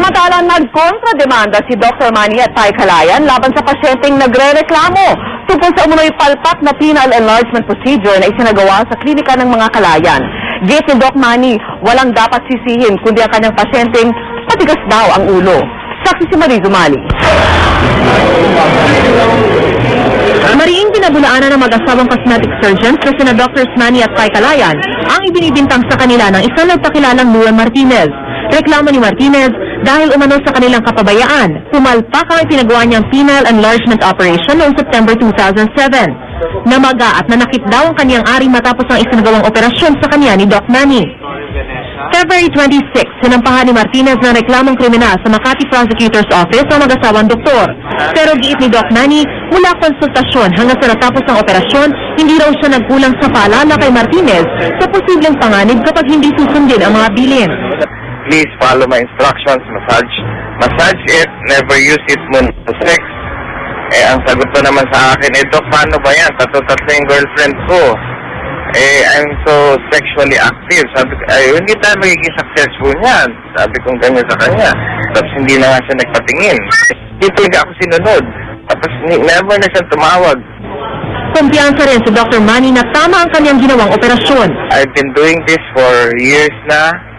Samantala, nagkontrademanda si Dr. Manny at Pai Calayan laban sa pasyenteng nagre-reklamo tungkol sa umunoy palpak na penile enlargement procedure na isinagawa sa klinika ng mga Calayan. Gate ni Doc Manny, walang dapat sisihin kundi ang kanyang pasyenteng matigas daw ang ulo. Saksi si Marie Zumali. Mariing pinabulaanan ng mag-asawang cosmetic surgeons na sina Drs. Manny at Pai Calayan ang ibinibintang sa kanila ng isang nagpakilalang Luan Martinez. Reklamo ni Martinez dahil umano sa kanilang kapabayaan, pumalpak ang ipinagawa niyang penile enlargement operation noong September 2007. Namaga at nanakit daw ang kaniyang ari matapos ang isinagawang operasyon sa kanya ni Doc Manny. February 26, sinampahan ni Martinez ng reklamong kriminal sa Makati Prosecutor's Office ang mag-asawang doktor. Pero giit ni Doc Manny, mula konsultasyon hanggang sa natapos ng operasyon, hindi raw siya nagkulang sa paalala kay Martinez sa posibleng panganib kapag hindi susundin ang mga bilin. Please follow my instructions, massage it, never use it for sex. Ang sagot ko naman sa akin, Doc, paano ba yan? Tatlo yung girlfriend ko. I'm so sexually active. Sabi ko, hindi tayo magiging successful niyan. Sabi kong ganyan sa kanya. Tapos hindi na nga siya nagpatingin. Hindi talaga ako sinunod. Tapos never na siya tumawag. Kumpiyansa rin si Dr. Manny na tama ang kanyang ginawang operasyon. I've been doing this for years na.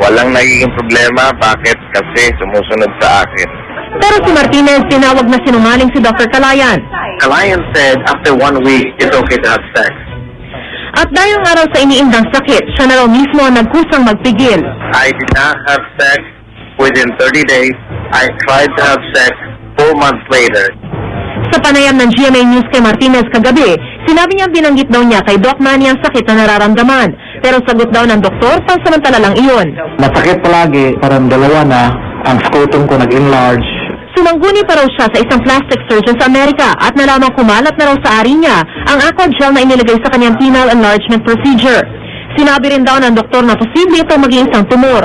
Walang nagiging problema. Bakit? Kasi sumusunod sa akin. Pero si Martinez tinawag na sinungaling si Dr. Calayan. Calayan said after 1 week, it's okay to have sex. At dahil nga raw sa iniindang sakit, siya na raw mismo ang nagkusang magpigil. I did not have sex within 30 days. I tried to have sex 4 months later. Sa panayam ng GMA News kay Martinez kagabi, sinabi niyang binanggit daw niya kay Doc Manny ang sakit na nararamdaman. Pero sagot daw ng doktor, pansamantala lang iyon. Masakit palagi, parang dalawa na, ang scrotum ko nag-enlarge. Sumangguni pa raw siya sa isang plastic surgeon sa Amerika at nalamang kumalat na raw sa ari niya ang aqua gel na inilagay sa kanyang penile enlargement procedure. Sinabi rin daw ng doktor na posible ito maging isang tumor.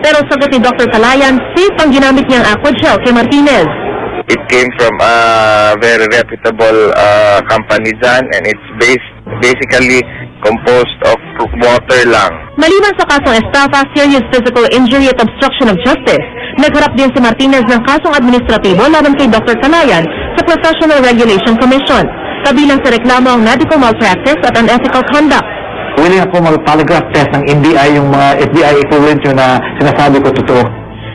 Pero sagot ni Dr. Calayan, safe ang ginamit niyang aqua gel kay Martinez. It came from a very reputable company dyan, and it's basically composed of water lang. Maliban sa kasong estafa, serious physical injury at obstruction of justice, nagharap din si Martinez ng kasong administratibo laban kay Dr. Calayan sa Professional Regulation Commission. Kabilang sa reklamo ang medical malpractice at unethical conduct. Willing ako mag-polygraph test ng NBI, yung mga FBI equivalent yun na sinasabi ko totoo.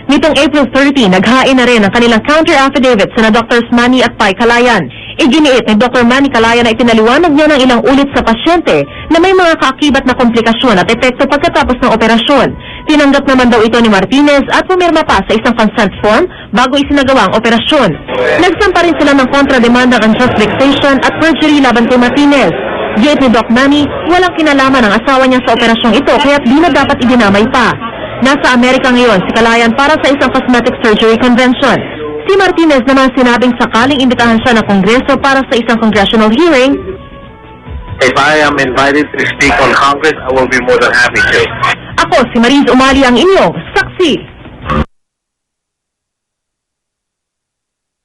Nitong April 30, naghain na rin ang kanilang counter-affidavit sa Drs. Manny at Pai Calayan. Iginiit ni Dr. Manny Calayan na ipinaliwanag niya ng ilang ulit sa pasyente na may mga kaakibat na komplikasyon at epekto pagkatapos ng operasyon. Tinanggap naman daw ito ni Martinez at pumirma pa sa isang consent form bago isinagawa ang operasyon. Nagsampa rin sila ng kontrademandang unjust vexation at perjury laban kay Martinez. Gate ni Doc Manny, walang kinalaman ang asawa niya sa operasyong ito kaya't di na dapat idinamay pa. Nasa Amerika ngayon si Calayan para sa isang cosmetic surgery convention. Si Martinez naman sinabing sakaling imbitahan siya ng Kongreso para sa isang congressional hearing. If I am invited to speak on Congress, I will be more than happy to. Ako si Marie Zumali ang inyong saksi.